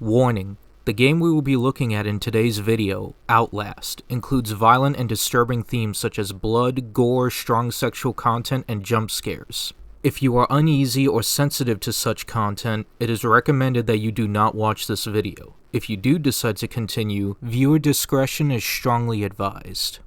Warning: the game we will be looking at in today's video, Outlast, includes violent and disturbing themes such as blood, gore, strong sexual content, and jump scares. If you are uneasy or sensitive to such content, it is recommended that you do not watch this video. If you do decide to continue, viewer discretion is strongly advised.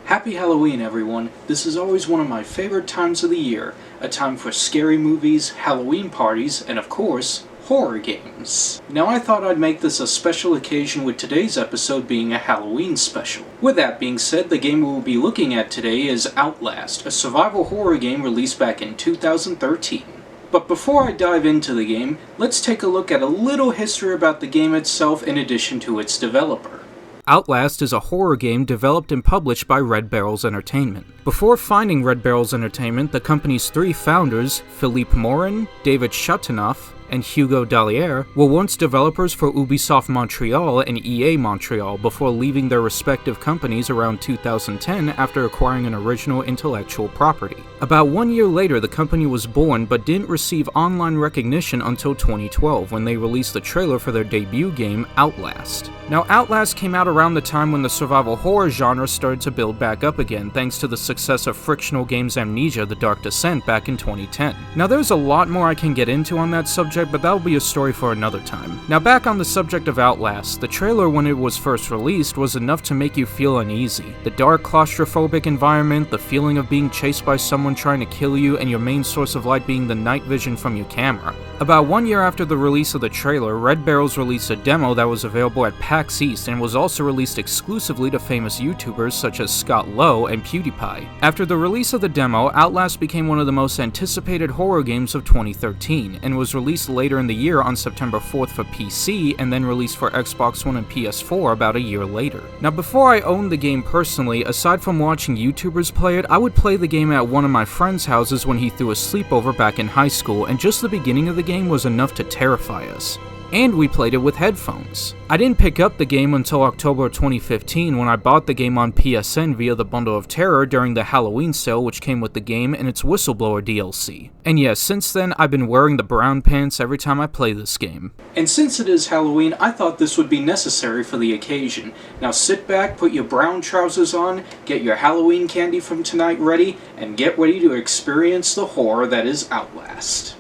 Happy Halloween, everyone. This is always one of my favorite times of the year, a time for scary movies, Halloween parties, and of course, horror games. Now I thought I'd make this a special occasion with today's episode being a Halloween special. With that being said, the game we will be looking at today is Outlast, a survival horror game released back in 2013. But before I dive into the game, let's take a look at a little history about the game itself in addition to its developer. Outlast is a horror game developed and published by Red Barrels Entertainment. Before finding Red Barrels Entertainment, the company's three founders, Philippe Morin, David Chateauneuf, and Hugo Dallier, were once developers for Ubisoft Montreal and EA Montreal before leaving their respective companies around 2010 after acquiring an original intellectual property. About 1 year later, the company was born but didn't receive online recognition until 2012 when they released the trailer for their debut game, Outlast. Now, Outlast came out around the time when the survival horror genre started to build back up again thanks to the success of frictional games Amnesia: The Dark Descent back in 2010. Now, there's a lot more I can get into on that subject, but that'll be a story for another time. Now, back on the subject of Outlast, the trailer when it was first released was enough to make you feel uneasy. The dark, claustrophobic environment, the feeling of being chased by someone trying to kill you, and your main source of light being the night vision from your camera. About 1 year after the release of the trailer, Red Barrels released a demo that was available at PAX East and was also released exclusively to famous YouTubers such as Scott Lowe and PewDiePie. After the release of the demo, Outlast became one of the most anticipated horror games of 2013, and was released later in the year on September 4th for PC, and then released for Xbox One and PS4 about a year later. Now, before I owned the game personally, aside from watching YouTubers play it, I would play the game at one of my friend's houses when he threw a sleepover back in high school, and just the beginning of the game was enough to terrify us. And we played it with headphones. I didn't pick up the game until October 2015 when I bought the game on PSN via the Bundle of Terror during the Halloween sale, which came with the game and its Whistleblower DLC. And yes, since then I've been wearing the brown pants every time I play this game. And since it is Halloween, I thought this would be necessary for the occasion. Now sit back, put your brown trousers on, get your Halloween candy from tonight ready, and get ready to experience the horror that is Outlast.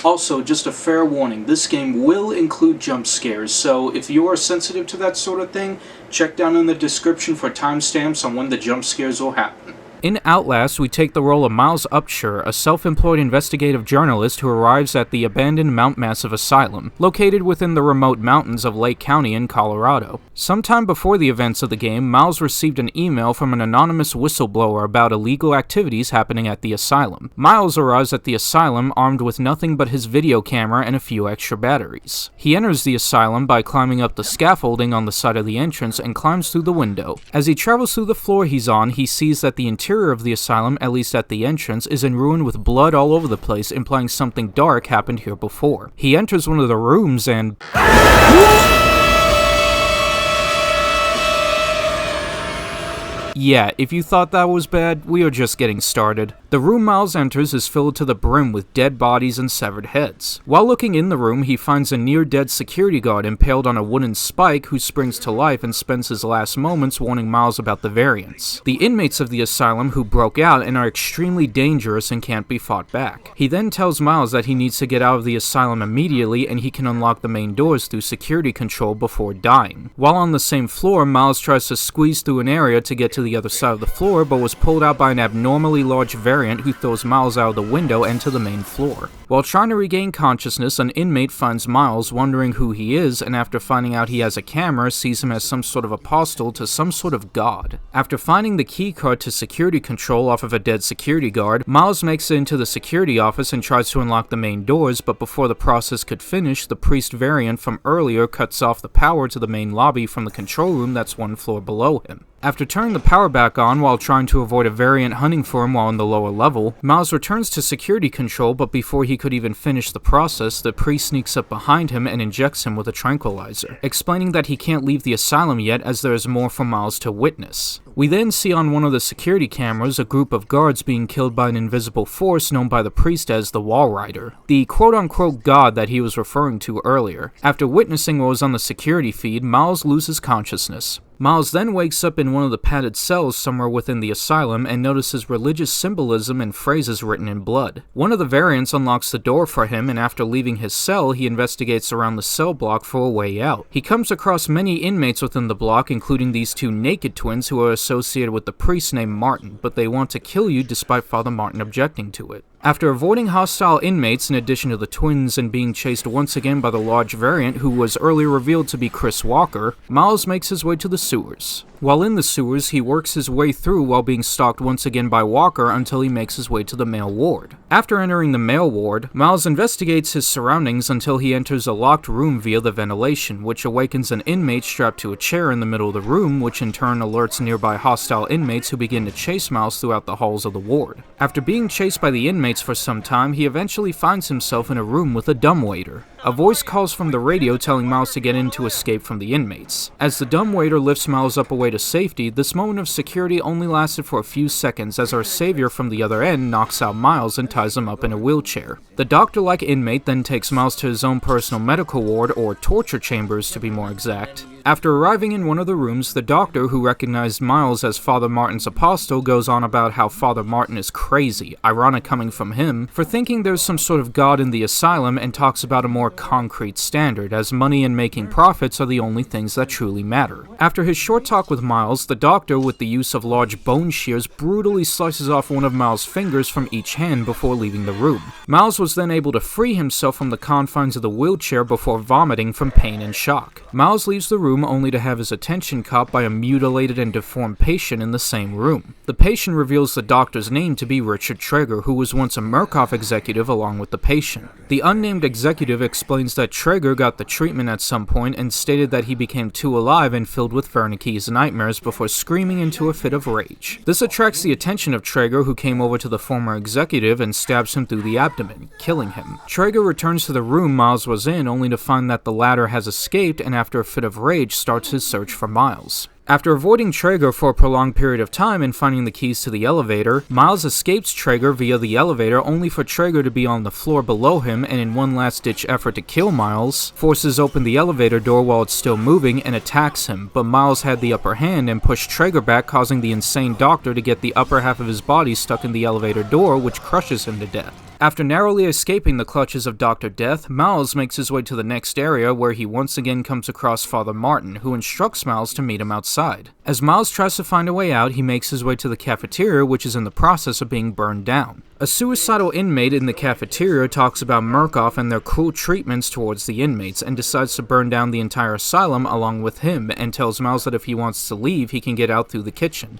Also, just a fair warning, this game will include jump scares, so if you are sensitive to that sort of thing, check down in the description for timestamps on when the jump scares will happen. In Outlast, we take the role of Miles Upshur, a self-employed investigative journalist who arrives at the abandoned Mount Massive Asylum, located within the remote mountains of Lake County in Colorado. Sometime before the events of the game, Miles received an email from an anonymous whistleblower about illegal activities happening at the asylum. Miles arrives at the asylum armed with nothing but his video camera and a few extra batteries. He enters the asylum by climbing up the scaffolding on the side of the entrance and climbs through the window. As he travels through the floor he's on, he sees that the interior of the asylum, at least at the entrance, is in ruin with blood all over the place, implying something dark happened here before. He enters one of the rooms and... Yeah, if you thought that was bad, we are just getting started. The room Miles enters is filled to the brim with dead bodies and severed heads. While looking in the room, he finds a near-dead security guard impaled on a wooden spike who springs to life and spends his last moments warning Miles about the variants, the inmates of the asylum who broke out and are extremely dangerous and can't be fought back. He then tells Miles that he needs to get out of the asylum immediately and he can unlock the main doors through security control before dying. While on the same floor, Miles tries to squeeze through an area to get to the other side of the floor, but was pulled out by an abnormally large variant who throws Miles out of the window and to the main floor. While trying to regain consciousness, an inmate finds Miles, wondering who he is, and after finding out he has a camera, sees him as some sort of apostle to some sort of god. After finding the keycard to security control off of a dead security guard, Miles makes it into the security office and tries to unlock the main doors, but before the process could finish, the priest variant from earlier cuts off the power to the main lobby from the control room that's one floor below him. After turning the power back on while trying to avoid a variant hunting for him while in the lower level, Miles returns to security control, but before he could even finish the process, the priest sneaks up behind him and injects him with a tranquilizer, explaining that he can't leave the asylum yet as there is more for Miles to witness. We then see on one of the security cameras a group of guards being killed by an invisible force known by the priest as the Wall Rider, the quote-unquote god that he was referring to earlier. After witnessing what was on the security feed, Miles loses consciousness. Miles then wakes up in one of the padded cells somewhere within the asylum and notices religious symbolism and phrases written in blood. One of the variants unlocks the door for him, and after leaving his cell, he investigates around the cell block for a way out. He comes across many inmates within the block, including these two naked twins who are associated with the priest named Martin, but they want to kill you despite Father Martin objecting to it. After avoiding hostile inmates in addition to the twins and being chased once again by the large variant who was earlier revealed to be Chris Walker, Miles makes his way to the sewers. While in the sewers, he works his way through while being stalked once again by Walker until he makes his way to the male ward. After entering the male ward, Miles investigates his surroundings until he enters a locked room via the ventilation, which awakens an inmate strapped to a chair in the middle of the room, which in turn alerts nearby hostile inmates who begin to chase Miles throughout the halls of the ward. After being chased by the inmates for some time, he eventually finds himself in a room with a dumbwaiter. A voice calls from the radio telling Miles to get in to escape from the inmates. As the dumbwaiter lifts Miles up away to safety, this moment of security only lasted for a few seconds as our savior from the other end knocks out Miles and ties him up in a wheelchair. The doctor-like inmate then takes Miles to his own personal medical ward, or torture chambers to be more exact. After arriving in one of the rooms, the doctor, who recognized Miles as Father Martin's apostle, goes on about how Father Martin is crazy, ironic coming from him, for thinking there's some sort of god in the asylum, and talks about a more concrete standard, as money and making profits are the only things that truly matter. After his short talk with Miles, the doctor, with the use of large bone shears, brutally slices off one of Miles' fingers from each hand before leaving the room. Miles was then able to free himself from the confines of the wheelchair before vomiting from pain and shock. Miles leaves the room only to have his attention caught by a mutilated and deformed patient in the same room. The patient reveals the doctor's name to be Richard Traeger, who was once a Murkoff executive along with the patient. The unnamed executive explains that Traeger got the treatment at some point and stated that he became too alive and filled with Wernicke's nightmares before screaming into a fit of rage. This attracts the attention of Traeger, who came over to the former executive and stabs him through the abdomen, killing him. Traeger returns to the room Miles was in only to find that the latter has escaped, and after a fit of rage starts his search for Miles. After avoiding Traeger for a prolonged period of time and finding the keys to the elevator, Miles escapes Traeger via the elevator only for Traeger to be on the floor below him, and in one last-ditch effort to kill Miles, forces open the elevator door while it's still moving and attacks him, but Miles had the upper hand and pushed Traeger back, causing the insane doctor to get the upper half of his body stuck in the elevator door, which crushes him to death. After narrowly escaping the clutches of Dr. Death, Miles makes his way to the next area where he once again comes across Father Martin, who instructs Miles to meet him outside. As Miles tries to find a way out, he makes his way to the cafeteria, which is in the process of being burned down. A suicidal inmate in the cafeteria talks about Murkoff and their cruel treatments towards the inmates, and decides to burn down the entire asylum along with him, and tells Miles that if he wants to leave, he can get out through the kitchen,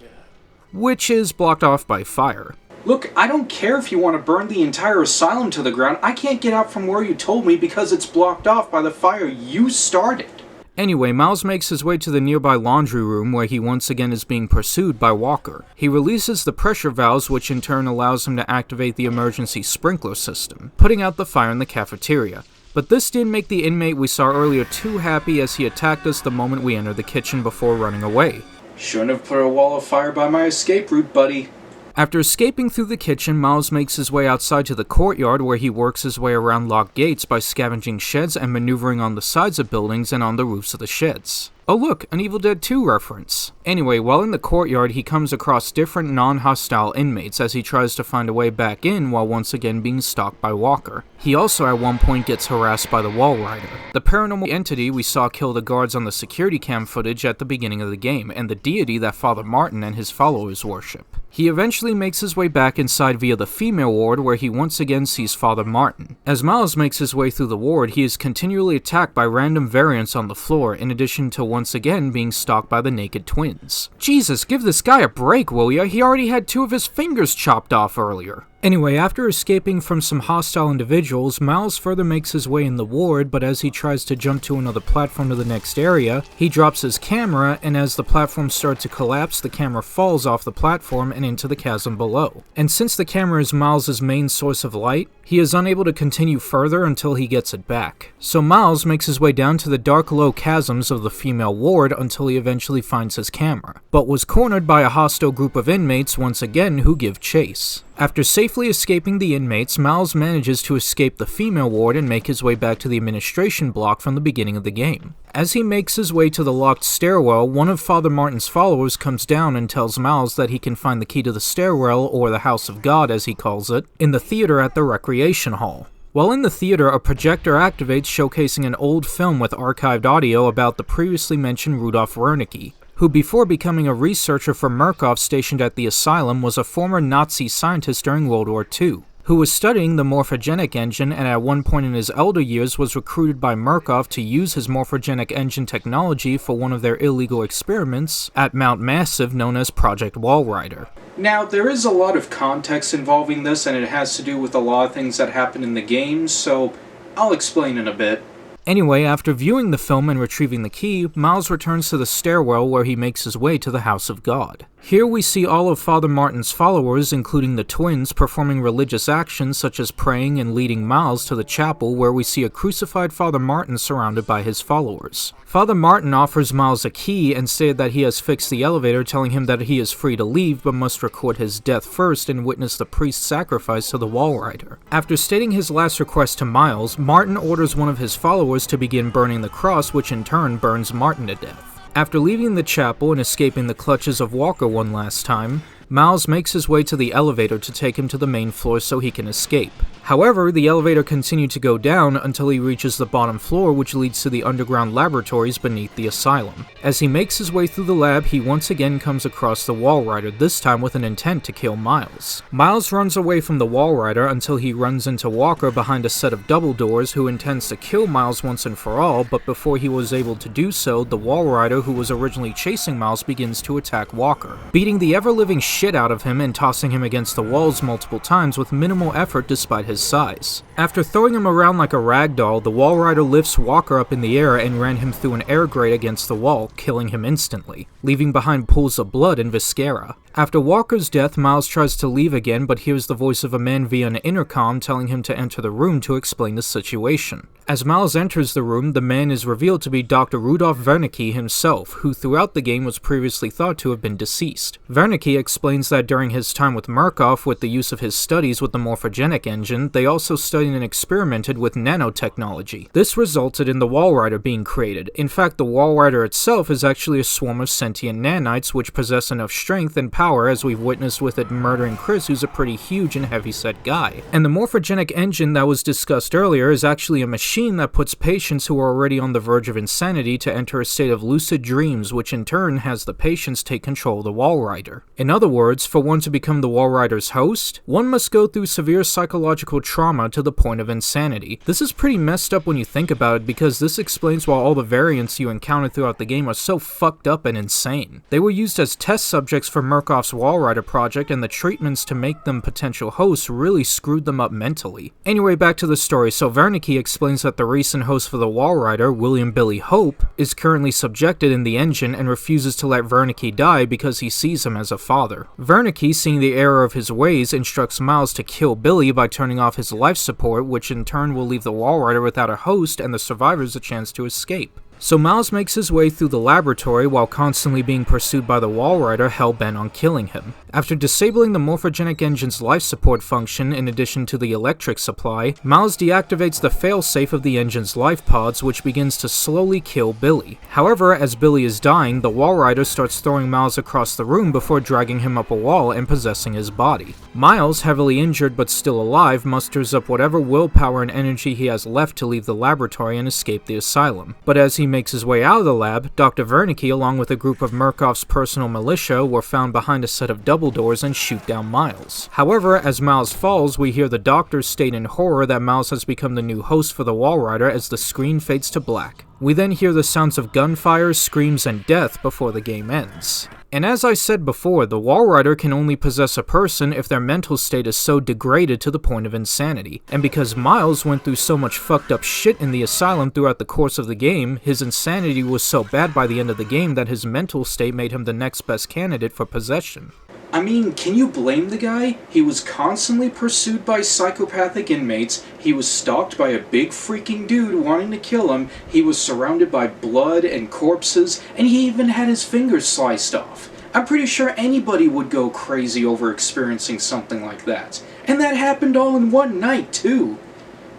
which is blocked off by fire. Look, I don't care if you want to burn the entire asylum to the ground. I can't get out from where you told me because it's blocked off by the fire you started. Anyway, Miles makes his way to the nearby laundry room where he once again is being pursued by Walker. He releases the pressure valves, which in turn allows him to activate the emergency sprinkler system, putting out the fire in the cafeteria. But this didn't make the inmate we saw earlier too happy, as he attacked us the moment we entered the kitchen before running away. Shouldn't have put a wall of fire by my escape route, buddy. After escaping through the kitchen, Miles makes his way outside to the courtyard where he works his way around locked gates by scavenging sheds and maneuvering on the sides of buildings and on the roofs of the sheds. Oh look, an Evil Dead 2 reference. Anyway, while in the courtyard, he comes across different non-hostile inmates as he tries to find a way back in while once again being stalked by Walker. He also at one point gets harassed by the Wall Rider, the paranormal entity we saw kill the guards on the security cam footage at the beginning of the game, and the deity that Father Martin and his followers worship. He eventually makes his way back inside via the female ward where he once again sees Father Martin. As Miles makes his way through the ward, he is continually attacked by random variants on the floor, in addition to once again being stalked by the naked twins. Jesus, give this guy a break, will ya? He already had 2 of his fingers chopped off earlier. Anyway, after escaping from some hostile individuals, Miles further makes his way in the ward, but as he tries to jump to another platform to the next area, he drops his camera, and as the platform starts to collapse, the camera falls off the platform and into the chasm below. And since the camera is Miles' main source of light, he is unable to continue further until he gets it back. So Miles makes his way down to the dark low chasms of the female ward until he eventually finds his camera, but was cornered by a hostile group of inmates once again who give chase. After safely escaping the inmates, Miles manages to escape the female ward and make his way back to the administration block from the beginning of the game. As he makes his way to the locked stairwell, one of Father Martin's followers comes down and tells Miles that he can find the key to the stairwell, or the House of God as he calls it, in the theater at the recreation hall. While in the theater, a projector activates showcasing an old film with archived audio about the previously mentioned Rudolf Wernicke, who before becoming a researcher for Murkoff stationed at the asylum was a former Nazi scientist during World War II, who was studying the morphogenic engine and at one point in his elder years was recruited by Murkoff to use his morphogenic engine technology for one of their illegal experiments at Mount Massive known as Project Walrider. Now, there is a lot of context involving this, and it has to do with a lot of things that happen in the game, so I'll explain in a bit. Anyway, after viewing the film and retrieving the key, Miles returns to the stairwell where he makes his way to the House of God. Here we see all of Father Martin's followers, including the twins, performing religious actions such as praying and leading Miles to the chapel where we see a crucified Father Martin surrounded by his followers. Father Martin offers Miles a key and stated that he has fixed the elevator, telling him that he is free to leave but must record his death first and witness the priest's sacrifice to the Walrider. After stating his last request to Miles, Martin orders one of his followers to begin burning the cross, which in turn burns Martin to death. After leaving the chapel and escaping the clutches of Walker one last time, Miles makes his way to the elevator to take him to the main floor so he can escape. However, the elevator continued to go down until he reaches the bottom floor, which leads to the underground laboratories beneath the asylum. As he makes his way through the lab, he once again comes across the Walrider, this time with an intent to kill Miles. Miles runs away from the Walrider until he runs into Walker behind a set of double doors, who intends to kill Miles once and for all, but before he was able to do so, the Walrider, who was originally chasing Miles, begins to attack Walker, beating the ever-living shit out of him and tossing him against the walls multiple times with minimal effort despite his size. After throwing him around like a rag doll, the Walrider lifts Walker up in the air and ran him through an air grate against the wall, killing him instantly, leaving behind pools of blood and viscera. After Walker's death, Miles tries to leave again but hears the voice of a man via an intercom telling him to enter the room to explain the situation. As Miles enters the room, the man is revealed to be Dr. Rudolf Wernicke himself, who throughout the game was previously thought to have been deceased. Wernicke explains that during his time with Murkoff, with the use of his studies with the morphogenic engine, they also studied and experimented with nanotechnology. This resulted in the Walrider being created. In fact, the Walrider itself is actually a swarm of sentient nanites which possess enough strength and power, as we've witnessed with it murdering Chris, who's a pretty huge and heavyset guy. And the morphogenic engine that was discussed earlier is actually a machine that puts patients who are already on the verge of insanity to enter a state of lucid dreams, which in turn has the patients take control of the Walrider. In other words, for one to become the Walrider's host, one must go through severe psychological trauma to the point of insanity. This is pretty messed up when you think about it, because this explains why all the variants you encounter throughout the game are so fucked up and insane. They were used as test subjects for Murkoff's Walrider project, and the treatments to make them potential hosts really screwed them up mentally. Anyway, back to the story. So Wernicke explains that the recent host for the Walrider, William Billy Hope, is currently subjected in the engine and refuses to let Wernicke die because he sees him as a father. Wernicke, seeing the error of his ways, instructs Miles to kill Billy by turning off his life support, which in turn will leave the Walrider without a host and the survivors a chance to escape. So Miles makes his way through the laboratory while constantly being pursued by the Walrider, hell-bent on killing him. After disabling the morphogenic engine's life support function in addition to the electric supply, Miles deactivates the failsafe of the engine's life pods, which begins to slowly kill Billy. However, as Billy is dying, the Walrider starts throwing Miles across the room before dragging him up a wall and possessing his body. Miles, heavily injured but still alive, musters up whatever willpower and energy he has left to leave the laboratory and escape the asylum. But as he makes his way out of the lab, Dr. Wernicke, along with a group of Murkoff's personal militia, were found behind a set of double doors and shoot down Miles. However, as Miles falls, we hear the doctors state in horror that Miles has become the new host for the Walrider as the screen fades to black. We then hear the sounds of gunfire, screams, and death before the game ends. And as I said before, the Walrider can only possess a person if their mental state is so degraded to the point of insanity. And because Miles went through so much fucked up shit in the asylum throughout the course of the game, his insanity was so bad by the end of the game that his mental state made him the next best candidate for possession. I mean, can you blame the guy? He was constantly pursued by psychopathic inmates, he was stalked by a big freaking dude wanting to kill him, he was surrounded by blood and corpses, and he even had his fingers sliced off. I'm pretty sure anybody would go crazy over experiencing something like that. And that happened all in one night, too.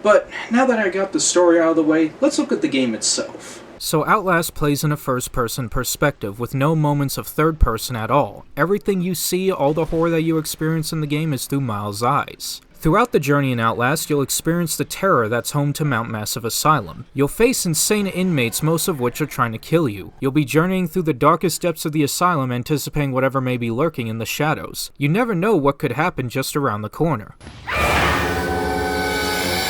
But now that I got the story out of the way, let's look at the game itself. So Outlast plays in a first-person perspective, with no moments of third-person at all. Everything you see, all the horror that you experience in the game is through Miles' eyes. Throughout the journey in Outlast, you'll experience the terror that's home to Mount Massive Asylum. You'll face insane inmates, most of which are trying to kill you. You'll be journeying through the darkest depths of the asylum, anticipating whatever may be lurking in the shadows. You never know what could happen just around the corner.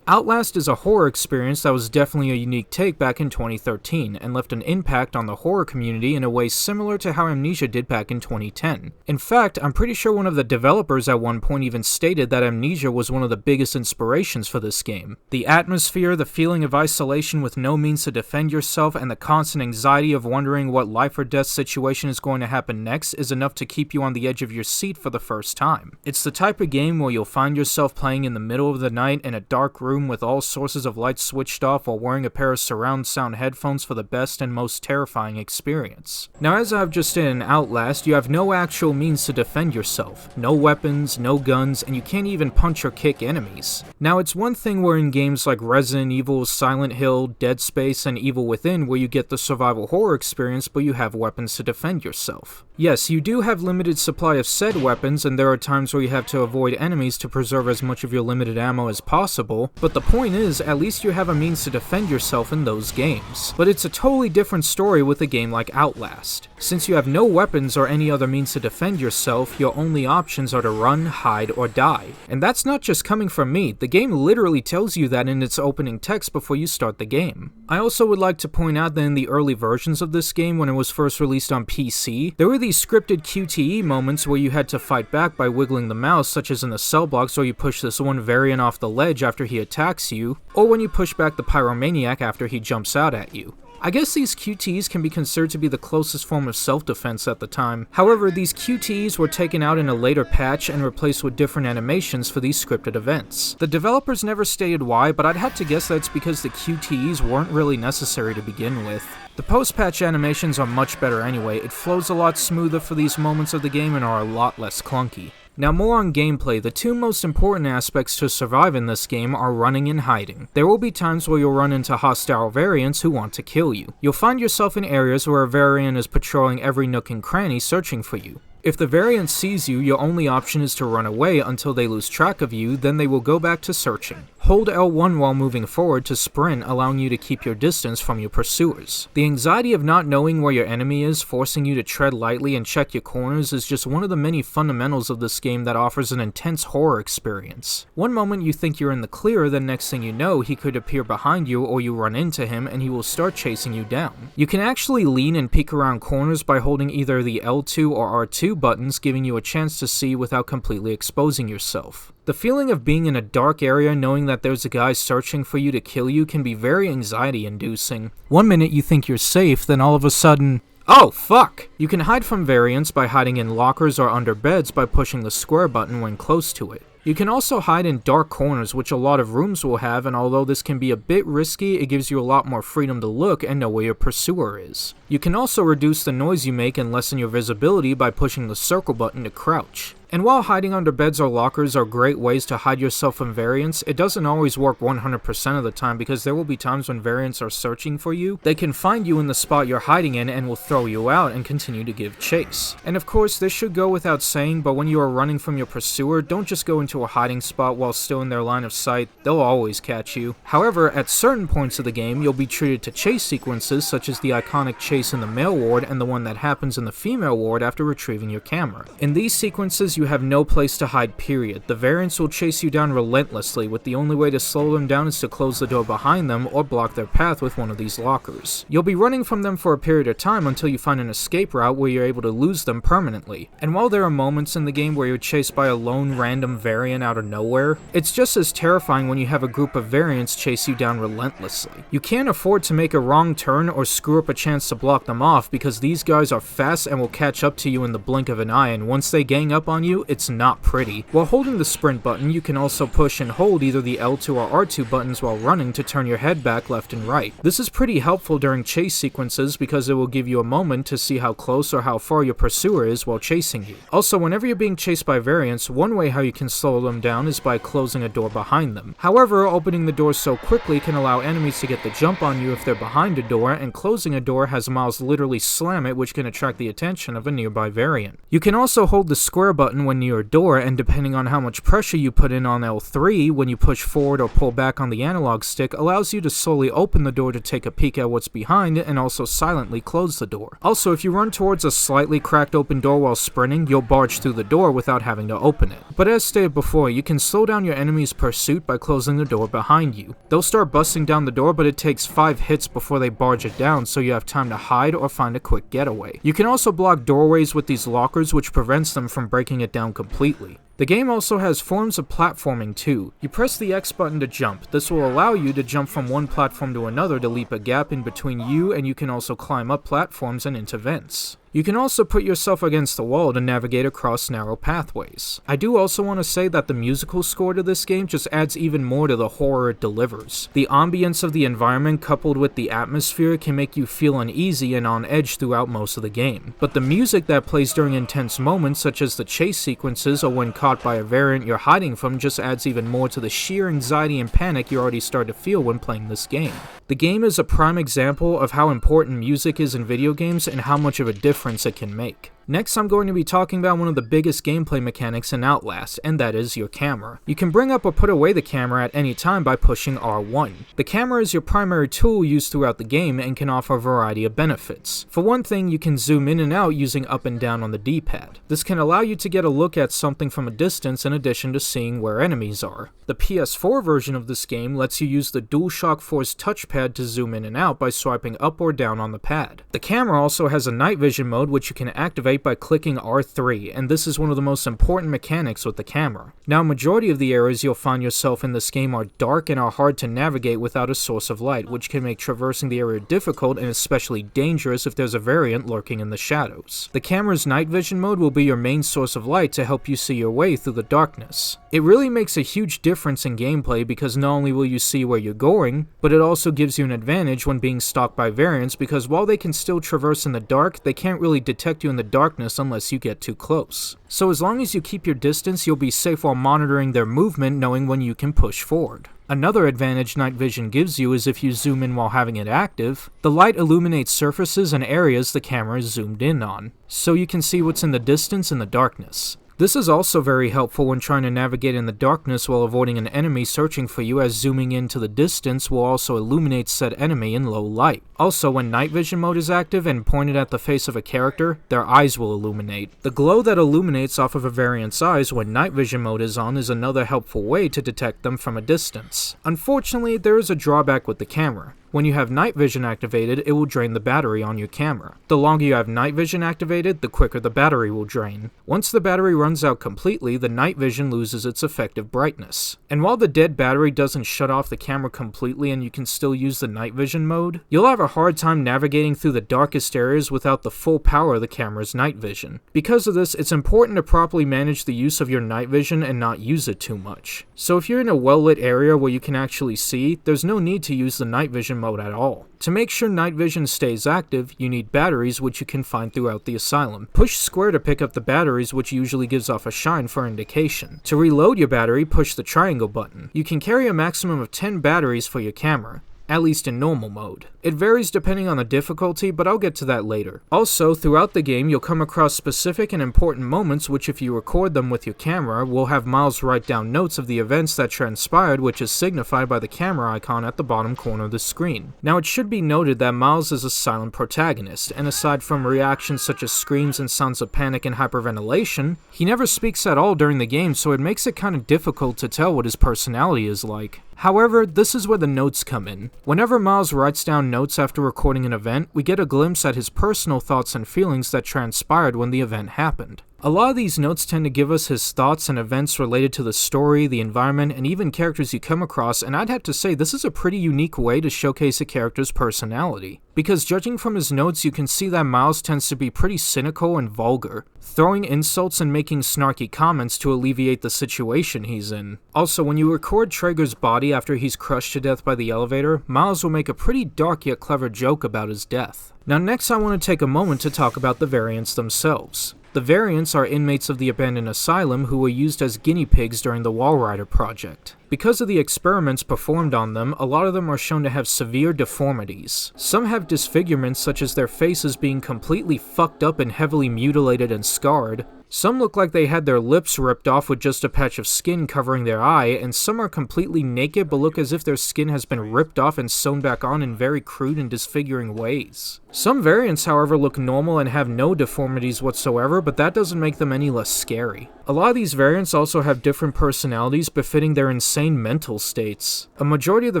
Outlast is a horror experience that was definitely a unique take back in 2013, and left an impact on the horror community in a way similar to how Amnesia did back in 2010. In fact, I'm pretty sure one of the developers at one point even stated that Amnesia was one of the biggest inspirations for this game. The atmosphere, the feeling of isolation with no means to defend yourself, and the constant anxiety of wondering what life or death situation is going to happen next is enough to keep you on the edge of your seat for the first time. It's the type of game where you'll find yourself playing in the middle of the night in a dark room with all sources of light switched off while wearing a pair of surround sound headphones for the best and most terrifying experience. Now, as I've just said in Outlast, you have no actual means to defend yourself. No weapons, no guns, and you can't even punch or kick enemies. Now, it's one thing where in games like Resident Evil, Silent Hill, Dead Space, and Evil Within where you get the survival horror experience but you have weapons to defend yourself. Yes, you do have limited supply of said weapons, and there are times where you have to avoid enemies to preserve as much of your limited ammo as possible, but the point is, at least you have a means to defend yourself in those games. But it's a totally different story with a game like Outlast. Since you have no weapons or any other means to defend yourself, your only options are to run, hide, or die. And that's not just coming from me, the game literally tells you that in its opening text before you start the game. I also would like to point out that in the early versions of this game, when it was first released on PC, there were these scripted QTE moments where you had to fight back by wiggling the mouse, such as in the cell blocks where you push this one variant off the ledge after he attacks you, or when you push back the pyromaniac after he jumps out at you. I guess these QTEs can be considered to be the closest form of self-defense at the time. However, these QTEs were taken out in a later patch and replaced with different animations for these scripted events. The developers never stated why, but I'd have to guess that it's because the QTEs weren't really necessary to begin with. The post-patch animations are much better anyway, it flows a lot smoother for these moments of the game and are a lot less clunky. Now, more on gameplay. The two most important aspects to survive in this game are running and hiding. There will be times where you'll run into hostile variants who want to kill you. You'll find yourself in areas where a variant is patrolling every nook and cranny searching for you. If the variant sees you, your only option is to run away until they lose track of you, then they will go back to searching. Hold L1 while moving forward to sprint, allowing you to keep your distance from your pursuers. The anxiety of not knowing where your enemy is, forcing you to tread lightly and check your corners, is just one of the many fundamentals of this game that offers an intense horror experience. One moment you think you're in the clear, then next thing you know, he could appear behind you or you run into him and he will start chasing you down. You can actually lean and peek around corners by holding either the L2 or R2 buttons, giving you a chance to see without completely exposing yourself. The feeling of being in a dark area knowing that there's a guy searching for you to kill you can be very anxiety-inducing. One minute you think you're safe, then all of a sudden, oh fuck! You can hide from variants by hiding in lockers or under beds by pushing the square button when close to it. You can also hide in dark corners, which a lot of rooms will have, and although this can be a bit risky, it gives you a lot more freedom to look and know where your pursuer is. You can also reduce the noise you make and lessen your visibility by pushing the circle button to crouch. And while hiding under beds or lockers are great ways to hide yourself from variants, it doesn't always work 100% of the time because there will be times when variants are searching for you. They can find you in the spot you're hiding in and will throw you out and continue to give chase. And of course, this should go without saying, but when you are running from your pursuer, don't just go into a hiding spot while still in their line of sight, they'll always catch you. However, at certain points of the game, you'll be treated to chase sequences such as the iconic chase in the male ward and the one that happens in the female ward after retrieving your camera. In these sequences, is you have no place to hide, period. The variants will chase you down relentlessly, with the only way to slow them down is to close the door behind them or block their path with one of these lockers. You'll be running from them for a period of time until you find an escape route where you're able to lose them permanently. And while there are moments in the game where you're chased by a lone random variant out of nowhere, it's just as terrifying when you have a group of variants chase you down relentlessly. You can't afford to make a wrong turn or screw up a chance to block them off because these guys are fast and will catch up to you in the blink of an eye, and once they gang up on you, it's not pretty. While holding the sprint button, you can also push and hold either the L2 or R2 buttons while running to turn your head back left and right. This is pretty helpful during chase sequences because it will give you a moment to see how close or how far your pursuer is while chasing you. Also, whenever you're being chased by variants, one way how you can slow them down is by closing a door behind them. However, opening the door so quickly can allow enemies to get the jump on you if they're behind a door, and closing a door has Miles literally slam it, which can attract the attention of a nearby variant. You can also hold the square button when near a door, and depending on how much pressure you put in on L3 when you push forward or pull back on the analog stick, allows you to slowly open the door to take a peek at what's behind it and also silently close the door. Also, if you run towards a slightly cracked open door while sprinting, you'll barge through the door without having to open it. But as stated before, you can slow down your enemy's pursuit by closing the door behind you. They'll start busting down the door, but it takes 5 hits before they barge it down, so you have time to hide or find a quick getaway. You can also block doorways with these lockers, which prevents them from breaking it down completely. The game also has forms of platforming too. You press the X button to jump. This will allow you to jump from one platform to another to leap a gap in between you, and you can also climb up platforms and into vents. You can also put yourself against the wall to navigate across narrow pathways. I do also want to say that the musical score to this game just adds even more to the horror it delivers. The ambience of the environment coupled with the atmosphere can make you feel uneasy and on edge throughout most of the game. But the music that plays during intense moments, such as the chase sequences or when caught by a variant you're hiding from, just adds even more to the sheer anxiety and panic you already start to feel when playing this game. The game is a prime example of how important music is in video games and how much of a difference it can make. Next, I'm going to be talking about one of the biggest gameplay mechanics in Outlast, and that is your camera. You can bring up or put away the camera at any time by pushing R1. The camera is your primary tool used throughout the game and can offer a variety of benefits. For one thing, you can zoom in and out using up and down on the D-pad. This can allow you to get a look at something from a distance in addition to seeing where enemies are. The PS4 version of this game lets you use the DualShock 4's touchpad to zoom in and out by swiping up or down on the pad. The camera also has a night vision mode which you can activate by clicking R3, and this is one of the most important mechanics with the camera. Now, majority of the areas you'll find yourself in this game are dark and are hard to navigate without a source of light, which can make traversing the area difficult and especially dangerous if there's a variant lurking in the shadows. The camera's night vision mode will be your main source of light to help you see your way through the darkness. It really makes a huge difference in gameplay because not only will you see where you're going, but it also gives you an advantage when being stalked by variants because while they can still traverse in the dark, they can't really detect you in the darkness unless you get too close. So as long as you keep your distance, you'll be safe while monitoring their movement, knowing when you can push forward. Another advantage night vision gives you is if you zoom in while having it active, the light illuminates surfaces and areas the camera is zoomed in on, so you can see what's in the distance in the darkness. This is also very helpful when trying to navigate in the darkness while avoiding an enemy searching for you, as zooming into the distance will also illuminate said enemy in low light. Also, when night vision mode is active and pointed at the face of a character, their eyes will illuminate. The glow that illuminates off of a variant's eyes when night vision mode is on is another helpful way to detect them from a distance. Unfortunately, there is a drawback with the camera. When you have night vision activated, it will drain the battery on your camera. The longer you have night vision activated, the quicker the battery will drain. Once the battery runs out completely, the night vision loses its effective brightness. And while the dead battery doesn't shut off the camera completely and you can still use the night vision mode, you'll have a hard time navigating through the darkest areas without the full power of the camera's night vision. Because of this, it's important to properly manage the use of your night vision and not use it too much. So if you're in a well-lit area where you can actually see, there's no need to use the night vision mode at all. To make sure night vision stays active, you need batteries, which you can find throughout the asylum. Push square to pick up the batteries, which usually gives off a shine for indication. To reload your battery, push the triangle button. You can carry a maximum of 10 batteries for your camera. at least in normal mode. It varies depending on the difficulty, but I'll get to that later. Also, throughout the game, you'll come across specific and important moments which, if you record them with your camera, will have Miles write down notes of the events that transpired, which is signified by the camera icon at the bottom corner of the screen. Now, it should be noted that Miles is a silent protagonist, and aside from reactions such as screams and sounds of panic and hyperventilation, he never speaks at all during the game, so it makes it kind of difficult to tell what his personality is like. However, this is where the notes come in. Whenever Miles writes down notes after recording an event, we get a glimpse at his personal thoughts and feelings that transpired when the event happened. A lot of these notes tend to give us his thoughts and events related to the story, the environment, and even characters you come across, and I'd have to say this is a pretty unique way to showcase a character's personality. Because judging from his notes, you can see that Miles tends to be pretty cynical and vulgar, throwing insults and making snarky comments to alleviate the situation he's in. Also, when you record Traeger's body after he's crushed to death by the elevator, Miles will make a pretty dark yet clever joke about his death. Now next I want to take a moment to talk about the variants themselves. The variants are inmates of the abandoned asylum who were used as guinea pigs during the Walrider project. Because of the experiments performed on them, a lot of them are shown to have severe deformities. Some have disfigurements such as their faces being completely fucked up and heavily mutilated and scarred. Some look like they had their lips ripped off with just a patch of skin covering their eye, and some are completely naked but look as if their skin has been ripped off and sewn back on in very crude and disfiguring ways. Some variants, however, look normal and have no deformities whatsoever, but that doesn't make them any less scary. A lot of these variants also have different personalities befitting their insane mental states. A majority of the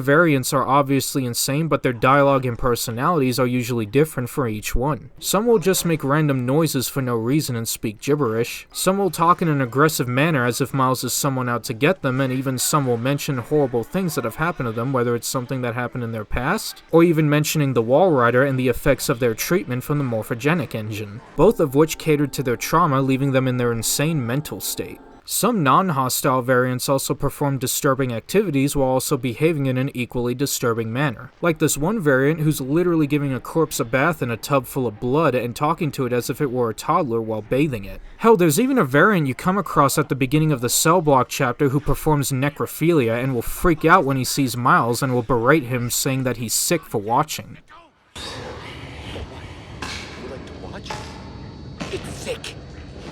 variants are obviously insane, but their dialogue and personalities are usually different for each one. Some will just make random noises for no reason and speak gibberish. Some will talk in an aggressive manner as if Miles is someone out to get them, and even some will mention horrible things that have happened to them, whether it's something that happened in their past, or even mentioning the Walrider and the effects of their treatment from the morphogenic engine, both of which catered to their trauma, leaving them in their insane mental state. Some non-hostile variants also perform disturbing activities while also behaving in an equally disturbing manner. Like this one variant who's literally giving a corpse a bath in a tub full of blood and talking to it as if it were a toddler while bathing it. Hell, there's even a variant you come across at the beginning of the Cell Block chapter who performs necrophilia and will freak out when he sees Miles and will berate him, saying that he's sick for watching. You like to watch? It's sick.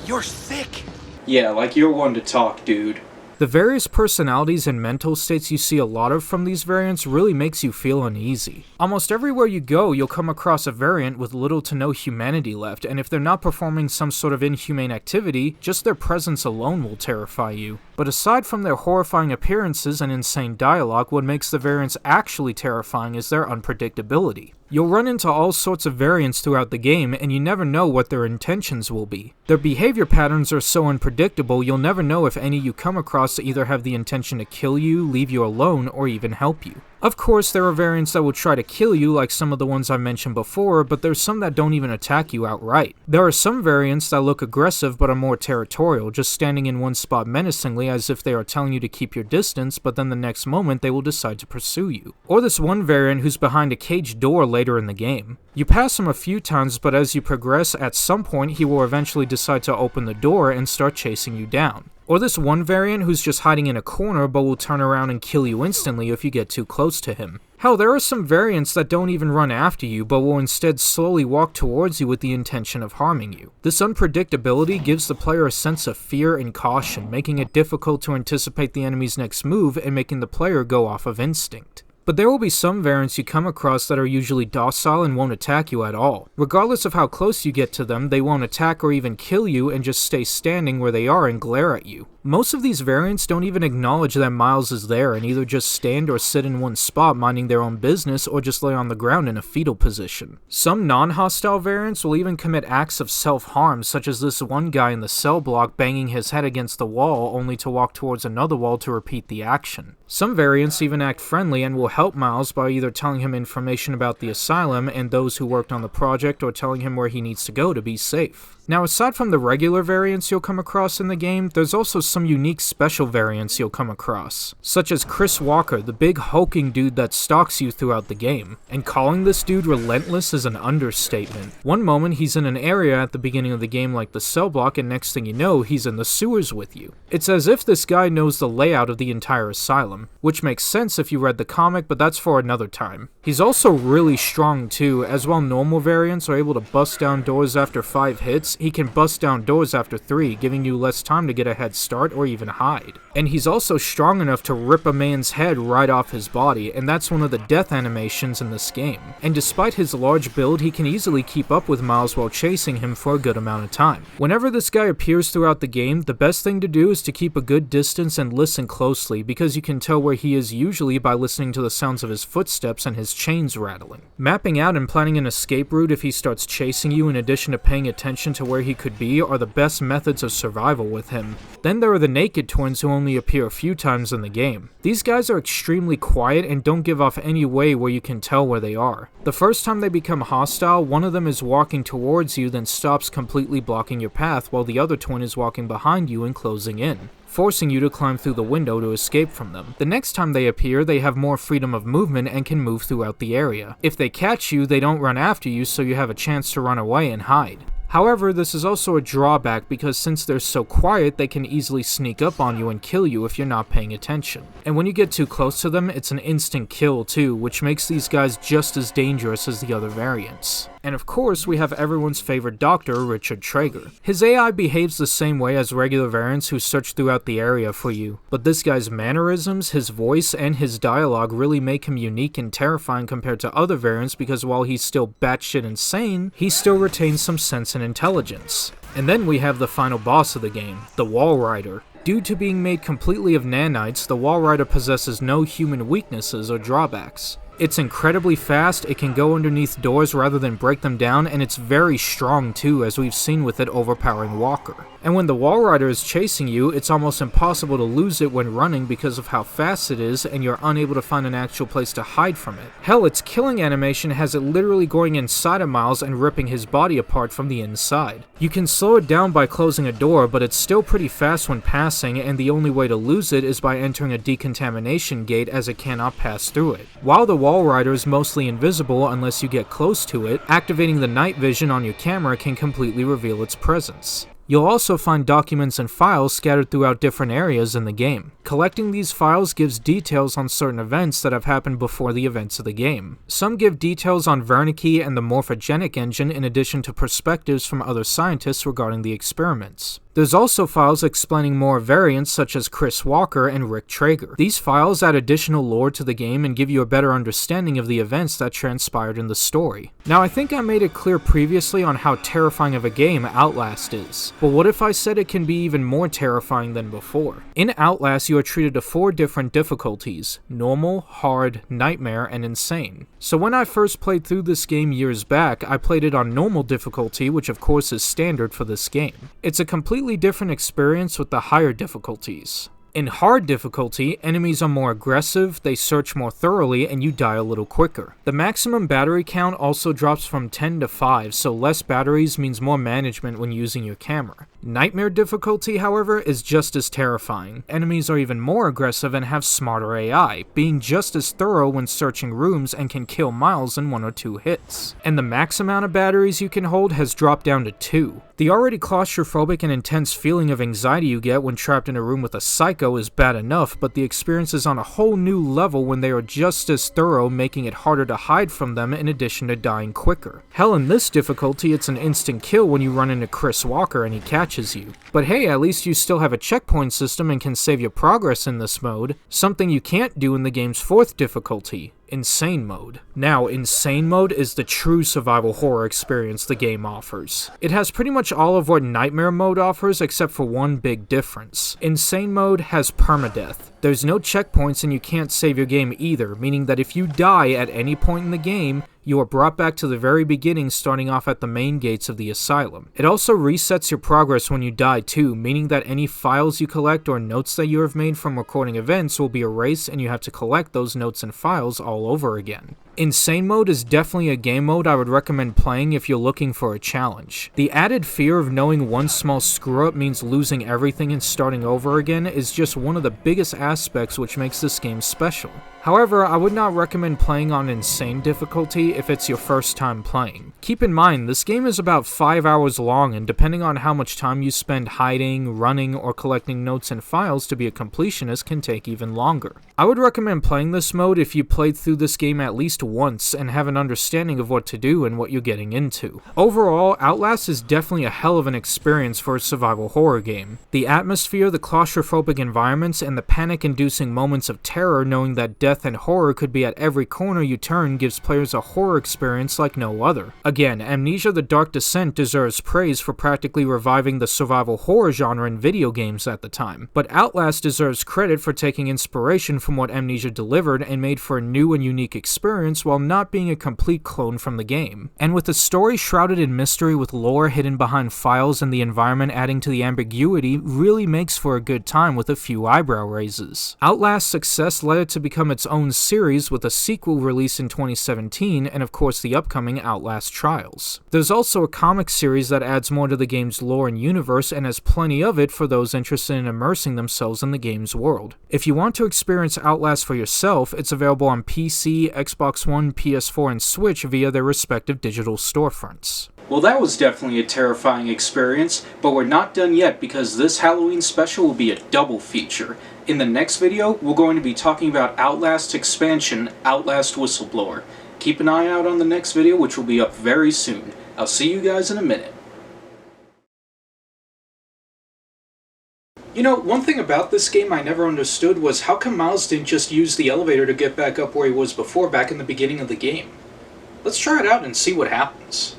You're sick. Yeah, like you're one to talk, dude. The various personalities and mental states you see a lot of from these variants really makes you feel uneasy. Almost everywhere you go, you'll come across a variant with little to no humanity left, and if they're not performing some sort of inhumane activity, just their presence alone will terrify you. But aside from their horrifying appearances and insane dialogue, what makes the variants actually terrifying is their unpredictability. You'll run into all sorts of variants throughout the game, and you never know what their intentions will be. Their behavior patterns are so unpredictable, you'll never know if any you come across either have the intention to kill you, leave you alone, or even help you. Of course, there are variants that will try to kill you, like some of the ones I mentioned before, but there's some that don't even attack you outright. There are some variants that look aggressive but are more territorial, just standing in one spot menacingly as if they are telling you to keep your distance, but then the next moment they will decide to pursue you. Or this one variant who's behind a caged door later in the game. You pass him a few times, but as you progress, at some point he will eventually decide to open the door and start chasing you down. Or this one variant who's just hiding in a corner but will turn around and kill you instantly if you get too close to him. Hell, there are some variants that don't even run after you but will instead slowly walk towards you with the intention of harming you. This unpredictability gives the player a sense of fear and caution, making it difficult to anticipate the enemy's next move and making the player go off of instinct. But there will be some variants you come across that are usually docile and won't attack you at all. Regardless of how close you get to them, they won't attack or even kill you and just stay standing where they are and glare at you. Most of these variants don't even acknowledge that Miles is there and either just stand or sit in one spot minding their own business or just lay on the ground in a fetal position. Some non-hostile variants will even commit acts of self-harm, such as this one guy in the cell block banging his head against the wall only to walk towards another wall to repeat the action. Some variants even act friendly and will help Miles by either telling him information about the asylum and those who worked on the project or telling him where he needs to go to be safe. Now, aside from the regular variants you'll come across in the game, there's also some unique special variants you'll come across, such as Chris Walker, the big hulking dude that stalks you throughout the game. And calling this dude relentless is an understatement. One moment he's in an area at the beginning of the game like the cell block, and next thing you know, he's in the sewers with you. It's as if this guy knows the layout of the entire asylum, which makes sense if you read the comic, but that's for another time. He's also really strong too, as while normal variants are able to bust down doors after 5 hits, he can bust down doors after 3, giving you less time to get a head start or even hide. And he's also strong enough to rip a man's head right off his body, and that's one of the death animations in this game. And despite his large build, he can easily keep up with Miles while chasing him for a good amount of time. Whenever this guy appears throughout the game, the best thing to do is to keep a good distance and listen closely, because you can tell where he is usually by listening to the sounds of his footsteps and his chains rattling. Mapping out and planning an escape route if he starts chasing you, in addition to paying attention to where he could be, are the best methods of survival with him. Then there are the Naked Twins, who only appear a few times in the game. These guys are extremely quiet and don't give off any way where you can tell where they are. The first time they become hostile, one of them is walking towards you, then stops, completely blocking your path, while the other twin is walking behind you and closing in, forcing you to climb through the window to escape from them. The next time they appear, they have more freedom of movement and can move throughout the area. If they catch you, they don't run after you, so you have a chance to run away and hide. However, this is also a drawback because since they're so quiet, they can easily sneak up on you and kill you if you're not paying attention. And when you get too close to them, it's an instant kill too, which makes these guys just as dangerous as the other variants. And of course, we have everyone's favorite doctor, Richard Traeger. His AI behaves the same way as regular variants who search throughout the area for you, but this guy's mannerisms, his voice, and his dialogue really make him unique and terrifying compared to other variants because while he's still batshit insane, he still retains some sense and intelligence. And then we have the final boss of the game, the Wall Rider. Due to being made completely of nanites, the Wall Rider possesses no human weaknesses or drawbacks. It's incredibly fast, it can go underneath doors rather than break them down, and it's very strong too, as we've seen with it overpowering Walker. And when the Wall Rider is chasing you, it's almost impossible to lose it when running because of how fast it is, and you're unable to find an actual place to hide from it. Hell, its killing animation has it literally going inside of Miles and ripping his body apart from the inside. You can slow it down by closing a door, but it's still pretty fast when passing, and the only way to lose it is by entering a decontamination gate, as it cannot pass through it. While the Wall Rider is mostly invisible unless you get close to it, activating the night vision on your camera can completely reveal its presence. You'll also find documents and files scattered throughout different areas in the game. Collecting these files gives details on certain events that have happened before the events of the game. Some give details on Wernicke and the morphogenic engine in addition to perspectives from other scientists regarding the experiments. There's also files explaining more variants such as Chris Walker and Rick Traeger. These files add additional lore to the game and give you a better understanding of the events that transpired in the story. Now, I think I made it clear previously on how terrifying of a game Outlast is, but what if I said it can be even more terrifying than before? In Outlast, you are treated to 4 different difficulties: normal, hard, nightmare, and insane. So when I first played through this game years back, I played it on normal difficulty, which of course is standard for this game. It's a completely different experience with the higher difficulties. In hard difficulty, enemies are more aggressive, they search more thoroughly, and you die a little quicker. The maximum battery count also drops from 10 to 5, so less batteries means more management when using your camera. Nightmare difficulty, however, is just as terrifying. Enemies are even more aggressive and have smarter AI, being just as thorough when searching rooms and can kill Miles in 1 or 2 hits. And the max amount of batteries you can hold has dropped down to 2. The already claustrophobic and intense feeling of anxiety you get when trapped in a room with a psycho is bad enough, but the experience is on a whole new level when they are just as thorough, making it harder to hide from them in addition to dying quicker. Hell, in this difficulty, it's an instant kill when you run into Chris Walker and he catches you. But hey, at least you still have a checkpoint system and can save your progress in this mode, something you can't do in the game's 4th difficulty. Insane Mode. Now, Insane Mode is the true survival horror experience the game offers. It has pretty much all of what Nightmare Mode offers except for one big difference. Insane Mode has permadeath. There's no checkpoints and you can't save your game either, meaning that if you die at any point in the game, You are brought back to the very beginning, starting off at the main gates of the asylum. It also resets your progress when you die too, meaning that any files you collect or notes that you have made from recording events will be erased and you have to collect those notes and files all over again. Insane Mode is definitely a game mode I would recommend playing if you're looking for a challenge. The added fear of knowing one small screw-up means losing everything and starting over again is just one of the biggest aspects which makes this game special. However, I would not recommend playing on Insane difficulty if it's your first time playing. Keep in mind, this game is about 5 hours long, and depending on how much time you spend hiding, running, or collecting notes and files to be a completionist can take even longer. I would recommend playing this mode if you played through this game at least once and have an understanding of what to do and what you're getting into. Overall, Outlast is definitely a hell of an experience for a survival horror game. The atmosphere, the claustrophobic environments, and the panic-inducing moments of terror knowing that death and horror could be at every corner you turn gives players a horror experience like no other. Again, Amnesia: The Dark Descent deserves praise for practically reviving the survival horror genre in video games at the time, but Outlast deserves credit for taking inspiration from what Amnesia delivered and made for a new and unique experience while not being a complete clone from the game. And with the story shrouded in mystery with lore hidden behind files and the environment adding to the ambiguity, really makes for a good time with a few eyebrow raises. Outlast's success led it to become its own series with a sequel released in 2017 and of course the upcoming Outlast Trials. There's also a comic series that adds more to the game's lore and universe and has plenty of it for those interested in immersing themselves in the game's world. If you want to experience Outlast for yourself, it's available on PC, Xbox One, PS4, and Switch via their respective digital storefronts. Well, that was definitely a terrifying experience, but we're not done yet because this Halloween special will be a double feature. In the next video, we're going to be talking about Outlast expansion, Outlast Whistleblower. Keep an eye out on the next video, which will be up very soon. I'll see you guys in a minute. You know, one thing about this game I never understood was how come Miles didn't just use the elevator to get back up where he was before, back in the beginning of the game. Let's try it out and see what happens.